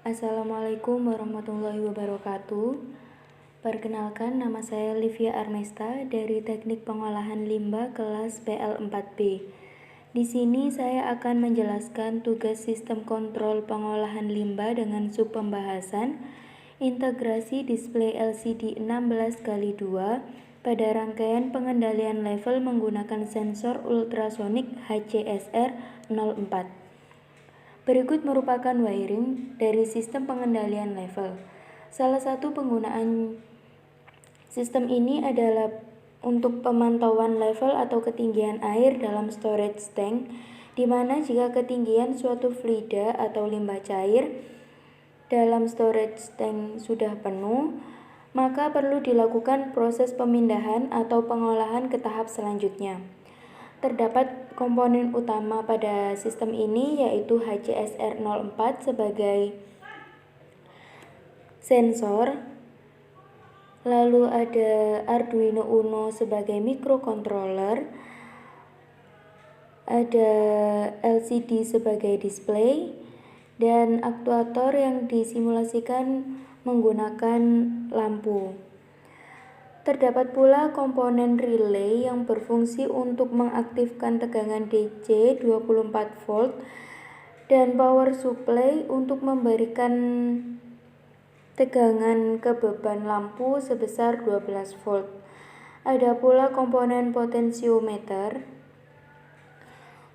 Assalamualaikum warahmatullahi wabarakatuh. Perkenalkan, nama saya Livia Armesta dari Teknik Pengolahan Limbah kelas PL4B. Di sini saya akan menjelaskan tugas sistem kontrol pengolahan limbah dengan subpembahasan integrasi display LCD 16x2 pada rangkaian pengendalian level menggunakan sensor ultrasonik HCSR 04. Berikut merupakan wiring dari sistem pengendalian level. Salah satu penggunaan sistem ini adalah untuk pemantauan level atau ketinggian air dalam storage tank, di mana jika ketinggian suatu fluida atau limbah cair dalam storage tank sudah penuh, maka perlu dilakukan proses pemindahan atau pengolahan ke tahap selanjutnya. Terdapat komponen utama pada sistem ini yaitu HCSR 04 sebagai sensor, lalu ada Arduino Uno sebagai microcontroller, ada LCD sebagai display, dan aktuator yang disimulasikan menggunakan lampu. Terdapat pula komponen relay yang berfungsi untuk mengaktifkan tegangan DC 24 volt dan power supply untuk memberikan tegangan ke beban lampu sebesar 12 volt. Ada pula komponen potensiometer.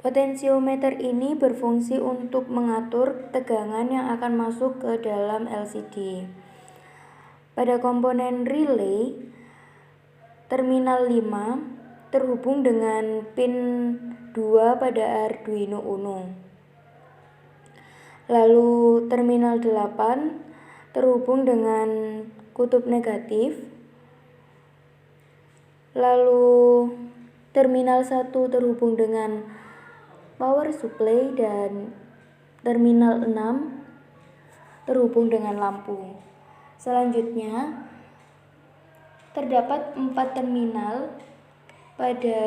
Potensiometer ini berfungsi untuk mengatur tegangan yang akan masuk ke dalam LCD. Pada komponen relay, terminal 5 terhubung dengan pin 2 pada Arduino Uno. Lalu terminal 8 terhubung dengan kutub negatif. Lalu terminal 1 terhubung dengan power supply dan terminal 6 terhubung dengan lampu. Selanjutnya, terdapat 4 terminal pada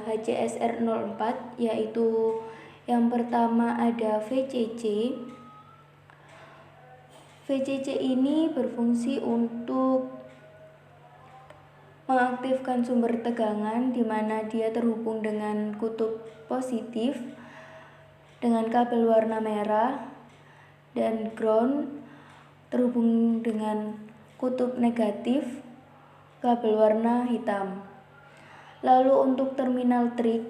HCSR 04, yaitu yang pertama ada VCC. VCC ini berfungsi untuk mengaktifkan sumber tegangan di mana dia terhubung dengan kutub positif dengan kabel warna merah dan ground terhubung dengan kutub negatif kabel warna hitam. Lalu untuk terminal trig,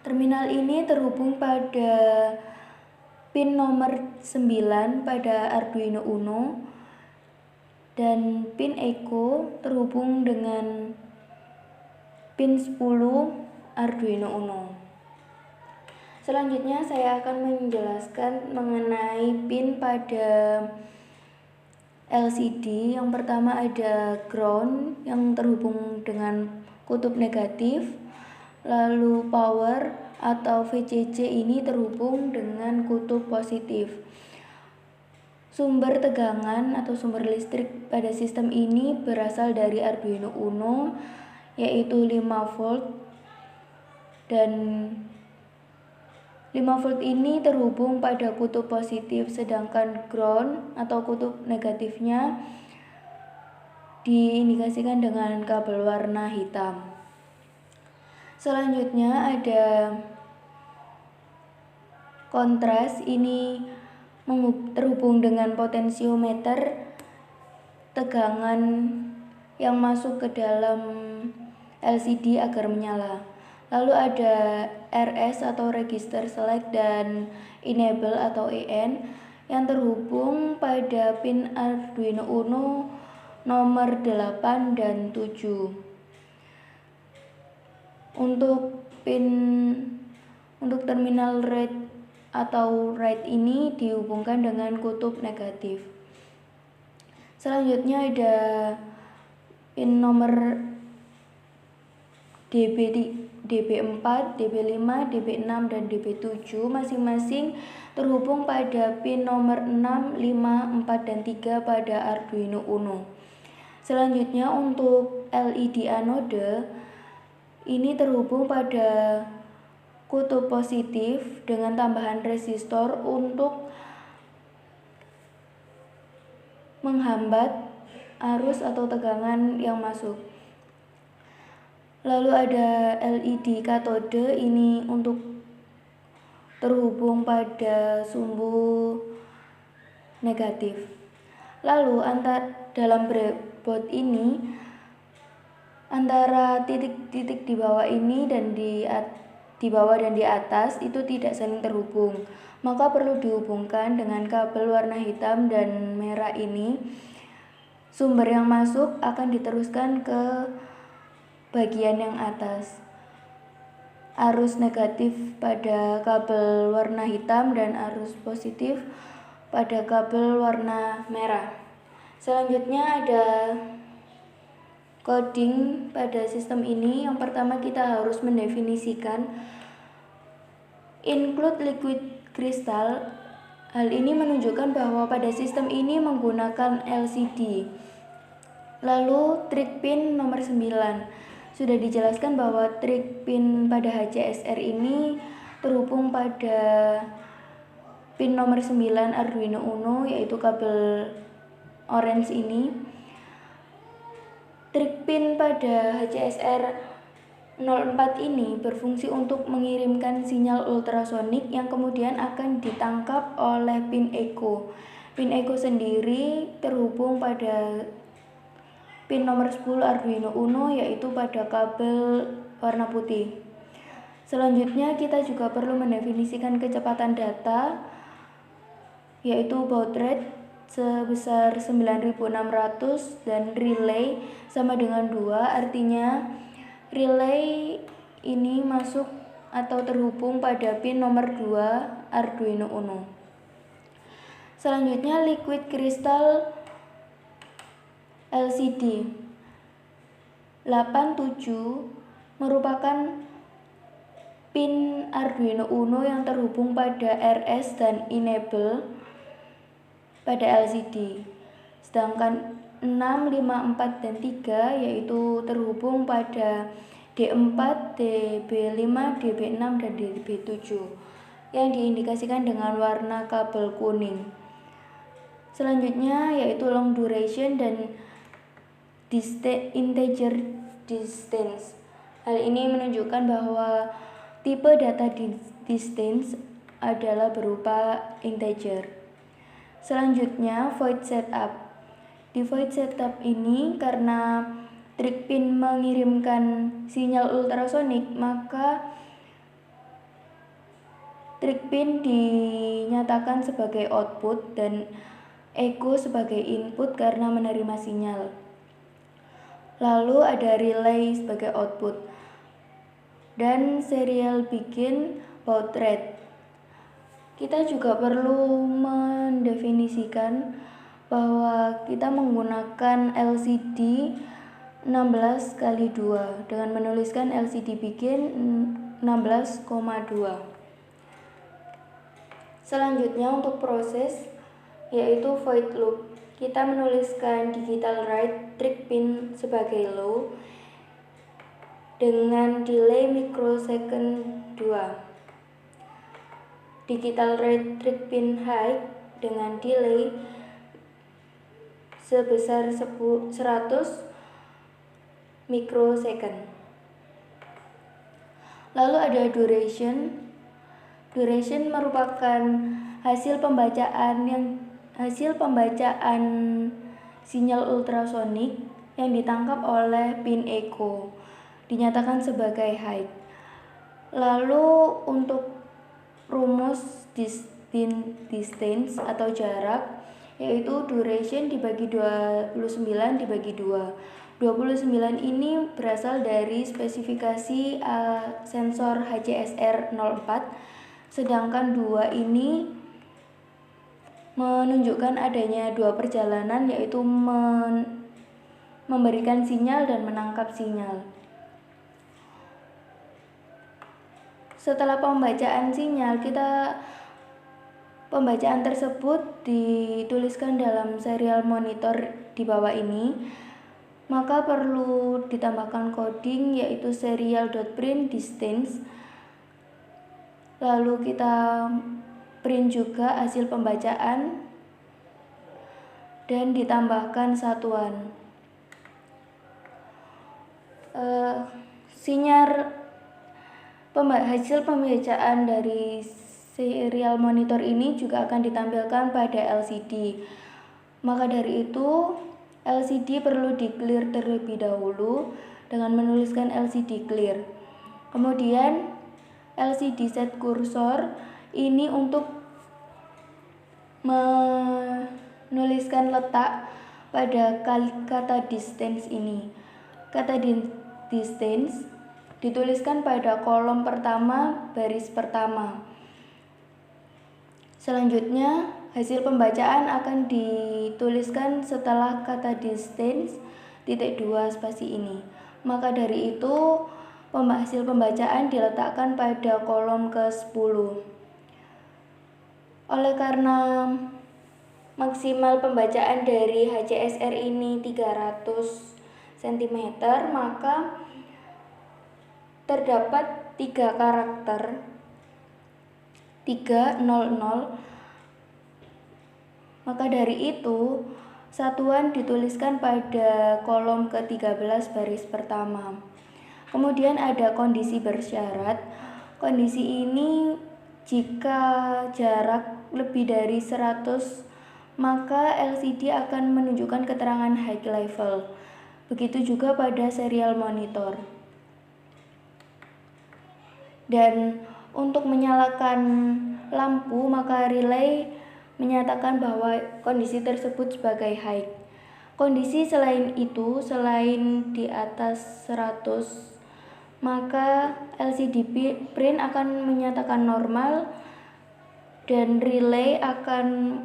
terminal ini terhubung pada pin nomor 9 pada Arduino Uno dan pin echo terhubung dengan pin 10 Arduino Uno. Selanjutnya saya akan menjelaskan mengenai pin pada LCD. Yang pertama ada ground yang terhubung dengan kutub negatif, lalu power atau VCC ini terhubung dengan kutub positif. Sumber tegangan atau sumber listrik pada sistem ini berasal dari Arduino Uno, yaitu 5 volt, dan 5 volt ini terhubung pada kutub positif, sedangkan ground atau kutub negatifnya diindikasikan dengan kabel warna hitam. Selanjutnya ada kontras, ini terhubung dengan potensiometer tegangan yang masuk ke dalam LCD agar menyala. Lalu ada RS atau register select dan enable atau EN yang terhubung pada pin Arduino Uno nomor 8 dan 7. Untuk terminal read atau write ini dihubungkan dengan kutub negatif. Selanjutnya ada pin nomor DB4, DB5, DB6, dan DB7 masing-masing terhubung pada pin nomor 6, 5, 4, dan 3 pada Arduino Uno. Selanjutnya untuk LED anode ini terhubung pada kutub positif dengan tambahan resistor untuk menghambat arus atau tegangan yang masuk. Lalu ada LED katode, ini untuk terhubung pada sumbu negatif. Lalu dalam breadboard ini antara titik-titik di bawah ini dan di bawah dan di atas itu tidak saling terhubung. Maka perlu dihubungkan dengan kabel warna hitam dan merah ini. Sumber yang masuk akan diteruskan ke bagian yang atas. Arus negatif pada kabel warna hitam dan arus positif pada kabel warna merah. Selanjutnya ada coding pada sistem ini. Yang pertama kita harus mendefinisikan include liquid crystal. Hal ini menunjukkan bahwa pada sistem ini menggunakan LCD. Lalu trig pin nomor 9. Sudah dijelaskan bahwa trig pin pada HCSR ini terhubung pada pin nomor 9 Arduino Uno, yaitu kabel orange ini. Trig pin pada HCSR 04 ini berfungsi untuk mengirimkan sinyal ultrasonik yang kemudian akan ditangkap oleh pin echo. Pin echo sendiri terhubung pada pin nomor 10 Arduino Uno, yaitu pada kabel warna putih. Selanjutnya kita juga perlu mendefinisikan kecepatan data, yaitu baud rate sebesar 9600 dan relay sama dengan 2, artinya relay ini masuk atau terhubung pada pin nomor 2 Arduino Uno. Selanjutnya liquid crystal LCD 87 merupakan pin Arduino Uno yang terhubung pada RS dan enable pada LCD. Sedangkan 6, 5, 4, dan 3 yaitu terhubung pada D4, DB5, DB6, dan DB7 yang diindikasikan dengan warna kabel kuning. Selanjutnya yaitu long duration dan integer distance. Hal ini menunjukkan bahwa tipe data distance adalah berupa integer. Selanjutnya void setup. Di void setup ini karena trig pin mengirimkan sinyal ultrasonik, maka trig pin dinyatakan sebagai output dan echo sebagai input karena menerima sinyal. Lalu ada relay sebagai output dan serial begin baud rate. Kita juga perlu mendefinisikan bahwa kita menggunakan LCD 16x2 dengan menuliskan LCD begin 16,2. Selanjutnya untuk proses yaitu void loop. Kita menuliskan digital write trig pin sebagai low dengan delay microsecond 2. Digital write trig pin high dengan delay sebesar 100 mikrosecond. Lalu ada duration. Duration merupakan hasil pembacaan sinyal ultrasonik yang ditangkap oleh pin echo, dinyatakan sebagai high. Lalu untuk rumus distance atau jarak, yaitu duration dibagi 29 dibagi 2. 29 ini berasal dari spesifikasi sensor HCSR 04, sedangkan 2 ini menunjukkan adanya 2 perjalanan, yaitu memberikan sinyal dan menangkap sinyal. Setelah pembacaan sinyal, pembacaan tersebut dituliskan dalam serial monitor di bawah ini, maka perlu ditambahkan coding yaitu serial.print distance. Lalu kita print juga hasil pembacaan. dan ditambahkan satuan. Hasil pembacaan dari serial monitor ini juga akan ditampilkan pada LCD. Maka dari itu, LCD perlu di-clear terlebih dahulu dengan menuliskan LCD clear. Kemudian LCD set cursor ini untuk menuliskan letak pada kata distance ini. Kata distance dituliskan pada kolom pertama baris pertama. Selanjutnya, hasil pembacaan akan dituliskan setelah kata distance (2) spasi ini. Maka dari itu, hasil pembacaan diletakkan pada kolom ke-10. Oleh karena maksimal pembacaan dari HCSR ini 300 cm, maka terdapat 3 karakter 300. Maka dari itu, satuan dituliskan pada kolom ke-13 baris pertama. Kemudian ada kondisi bersyarat. Kondisi ini jika jarak lebih dari 100, maka LCD akan menunjukkan keterangan high level. Begitu juga pada serial monitor. Dan untuk menyalakan lampu, maka relay menyatakan bahwa kondisi tersebut sebagai high. Kondisi selain itu, selain di atas 100, maka LCD print akan menyatakan normal dan relay akan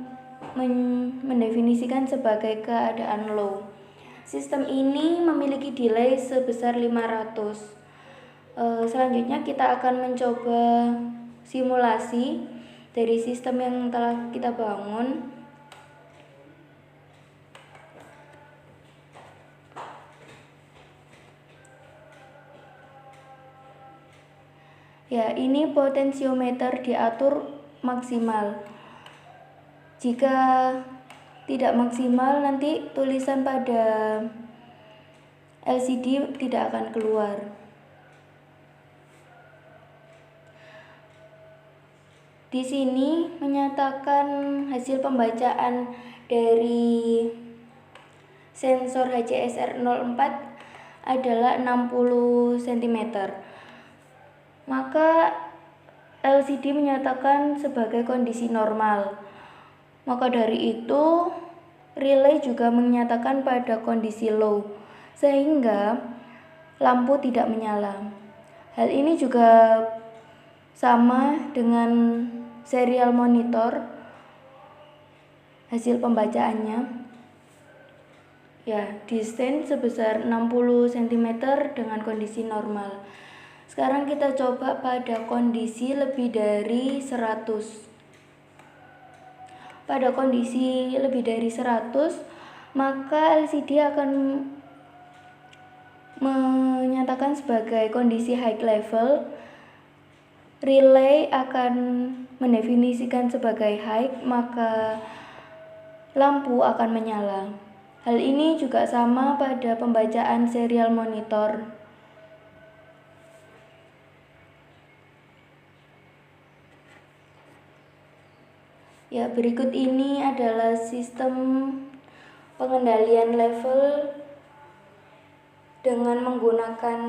mendefinisikan sebagai keadaan low. Sistem ini memiliki delay sebesar 500. Selanjutnya kita akan mencoba simulasi dari sistem yang telah kita bangun. Ya, ini potensiometer diatur maksimal. Jika tidak maksimal, nanti tulisan pada LCD tidak akan keluar. Di sini menyatakan hasil pembacaan dari sensor HCSR 04 adalah 60 cm. Maka LCD menyatakan sebagai kondisi normal. Maka dari itu, relay juga menyatakan pada kondisi low, sehingga lampu tidak menyala. Hal ini juga sama dengan serial monitor hasil pembacaannya. Ya, distance sebesar 60 cm dengan kondisi normal. Sekarang kita coba pada kondisi lebih dari 100. Pada kondisi lebih dari 100, maka LCD akan menyatakan sebagai kondisi high level. Relay akan mendefinisikan sebagai high, maka lampu akan menyala. Hal ini juga sama pada pembacaan serial monitor. Ya, berikut ini adalah sistem pengendalian level dengan menggunakan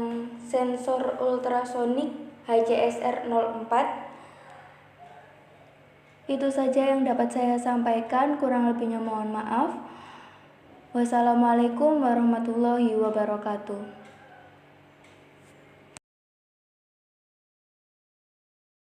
sensor ultrasonik HCSR 04. Itu saja yang dapat saya sampaikan, kurang lebihnya mohon maaf. Wassalamualaikum warahmatullahi wabarakatuh.